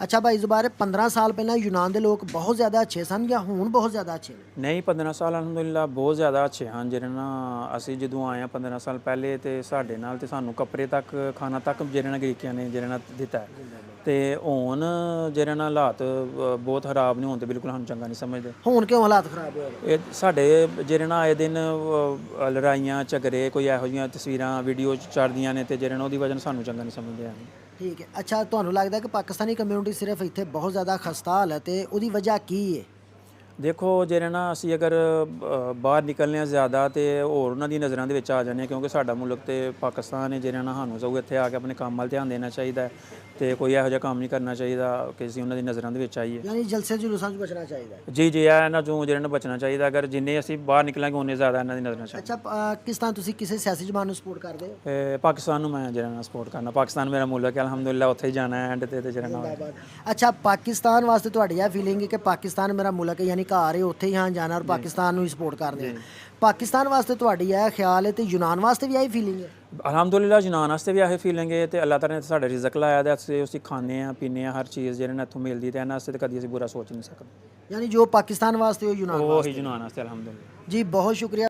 ਅੱਛਾ ਭਾਈ ਜ਼ੁਬੈਰ 15 ਸਾਲ ਪਹਿਲਾਂ ਯੂਨਾਨ ਦੇ ਲੋਕ ਬਹੁਤ ਜ਼ਿਆਦਾ ਅੱਛੇ ਸਨ ਜਾਂ ਹੁਣ ਬਹੁਤ ਜ਼ਿਆਦਾ ਅੱਛੇ ਨੇ? ਨਹੀਂ 15 ਸਾਲ ਅਲਹਮਦੁਲਿਲਾ ਬਹੁਤ ਜ਼ਿਆਦਾ ਅੱਛੇ ਹਨ। ਜਿਹੜੇ ਨਾ ਅਸੀਂ ਜਦੋਂ ਆਏ ਹਾਂ 15 ਸਾਲ ਪਹਿਲੇ ਤੇ ਸਾਡੇ ਨਾਲ ਤੇ ਸਾਨੂੰ ਕੱਪੜੇ ਤੱਕ ਖਾਣਾ ਤੱਕ ਜਿਹੜੇ ਨਾ ਗਰੀਕਿਆਂ ਨੇ ਜਿਹੜੇ ਨਾ ਦਿੱਤਾ ਹੈ। ਤੇ ਹੁਣ ਜਿਹੜੇ ਨਾ ਹਾਲਾਤ ਬਹੁਤ ਖਰਾਬ ਨੇ, ਹੋਣ ਤੇ ਬਿਲਕੁਲ ਸਾਨੂੰ ਚੰਗਾ ਨਹੀਂ ਸਮਝਦੇ। ਹੁਣ ਕਿਉਂ ਹਾਲਾਤ ਖਰਾਬ ਹੋਏ ਨੇ? ਇਹ ਸਾਡੇ ਜਿਹੜੇ ਨਾ ਆਏ ਦਿਨ ਲੜਾਈਆਂ ਝਗੜੇ ਕੋਈ ਇਹੋ ਜਿਹੀਆਂ ਤਸਵੀਰਾਂ ਵੀਡੀਓ ਚੜ੍ਹਦੀਆਂ ਨੇ ਤੇ ਜਿਹੜੇ ਨਾ ਉਹਦੀ ਵਜ੍ਹਾ ਨਾਲ ਸਾਨੂੰ ਚੰਗਾ ਨਹੀਂ ਸਮਝਦੇ ਹਨ। ਠੀਕ ਹੈ। ਅੱਛਾ ਤੁਹਾਨੂੰ ਲੱਗਦਾ ਕਿ ਪਾਕਿਸਤਾਨੀ ਕਮਿਊਨਿਟੀ ਸਿਰਫ ਇੱਥੇ ਬਹੁਤ ਜ਼ਿਆਦਾ ਖਸਤਾ ਹਾਲ ਹੈ ਤੇ ਉਹਦੀ ਵਜ੍ਹਾ ਕੀ ਹੈ? ਦੇਖੋ ਜਿਹੜੇ ਨਾ ਅਸੀਂ ਅਗਰ ਬਾਹਰ ਨਿਕਲਨੇ ਆ ਜ਼ਿਆਦਾ ਤੇ ਹੋਰ ਉਹਨਾਂ ਦੀ ਨਜ਼ਰਾਂ ਦੇ ਵਿੱਚ ਆ ਜਾਂਦੇ ਹਾਂ, ਕਿਉਂਕਿ ਸਾਡਾ ਮੁਲਕ ਤੇ ਪਾਕਿਸਤਾਨ ਹੈ। ਜਿਹੜੇ ਨਾ ਸਾਨੂੰ ਸਗੋਂ ਇੱਥੇ ਆ ਕੇ ਆਪਣੇ ਕੰਮ ਵੱਲ ਧਿਆਨ ਦੇਣਾ ਚਾਹੀਦਾ ਤੇ ਕੋਈ ਇਹੋ ਜਿਹਾ ਕੰਮ ਨਹੀਂ ਕਰਨਾ ਚਾਹੀਦਾ ਕਿ ਅਸੀਂ ਉਹਨਾਂ ਦੀ ਨਜ਼ਰਾਂ ਦੇ ਵਿੱਚ ਆਈਏ। ਯਾਨੀ ਜਲਸੇ ਜੁਲੂਸਾਂ 'ਚ ਬਚਣਾ ਚਾਹੀਦਾ ਹੈ। ਜੀ ਜੀ, ਇਹਨਾਂ ਤੋਂ ਜਿਹੜੇ ਨਾਲ ਬਚਣਾ ਚਾਹੀਦਾ। ਅਗਰ ਜਿੰਨੇ ਅਸੀਂ ਬਾਹਰ ਨਿਕਲਾਂਗੇ ਉਨੇ ਜ਼ਿਆਦਾ ਇਹਨਾਂ ਦੀ ਨਜ਼ਰਾਂ 'ਚ ਅੱਛਾ ਪਾਕਿਸਤਾਨ ਤੁਸੀਂ ਕਿਸੇ ਸਿਆਸੀ ਜਮਾਤ ਨੂੰ ਸਪੋਰਟ ਕਰਦੇ ਹੋ? ਪਾਕਿਸਤਾਨ ਨੂੰ ਮੈਂ ਜਿਹੜਾ ਨਾਲ ਸਪੋਰਟ ਕਰਨਾ। ਪਾਕਿਸਤਾਨ ਮੇਰਾ ਮੁਲਕ ਹੈ, ਅਲਹਮਦੁਲਿਲਾ ਉੱਥੇ ਹੀ ਜਾਣਾ ਹੈ ਐਂਡ ਤੇ ਜਿਹੜਾ ਨਾਲ। ਅੱਛਾ ਪਾਕਿਸਤਾਨ ਵਾਸਤੇ ਤੁਹਾਡੀ ਇਹ ਫੀਲਿੰਗ ਹੈ ਕਿ ਪਾਕਿਸਤਾਨ ਮੇਰਾ ਮੁਲਕ ਹੈ, ਯਾਨੀ ਘਰ ਹੈ, ਉੱਥੇ ਹੀ ਹਾਂ ਜਾਣਾ ਔਰ ਪਾਕਿਸਤਾਨ ਨੂੰ ਹੀ ਸਪੋਰਟ ਕਰਦੇ ਹੋ? ਪਾਕਿਸਤਾਨ ਵਾਸਤੇ ਤੁਹਾਡੀ ਇਹ ਖਿਆਲ ਹੈ ਤੇ ਯੂਨਾਨ ਵਾਸਤੇ ਵੀ ਇਹੀ ਫੀਲਿੰਗ ਹੈ? ਅਲਹਮਦੁਲਿਲਾ ਯੂਨਾਨ ਵਾਸਤੇ ਵੀ ਇਹੋ ਫੀਲਿੰਗ ਹੈ ਤੇ ਅੱਲਾਹ ਤਾਲਾ ਨੇ ਸਾਡੇ ਰਿਜ਼ਕ ਲਾਇਆ ਤੇ ਅਸੀਂ ਖਾਂਦੇ ਹਾਂ ਪੀਂਦੇ ਹਾਂ, ਹਰ ਚੀਜ਼ ਜਿਹੜੇ ਨੇ ਇੱਥੋਂ ਮਿਲਦੀ ਤੇ ਇਹਨਾਂ ਵਾਸਤੇ ਤਾਂ ਕਦੀ ਅਸੀਂ ਬੁਰਾ ਸੋਚ ਨਹੀਂ ਸਕਦੇ। ਯਾਨੀ ਜੋ ਪਾਕਿਸਤਾਨ ਵਾਸਤੇ ਉਹ ਯੂਨਾਨ ਉਹ ਵਾਸਤੇ। ਹੀ ਯੂਨਾਨ ਵਾਸਤੇ ਅਲਹਮਦੁਲਿਲਾ। ਜੀ ਬਹੁਤ ਸ਼ੁਕਰੀਆ।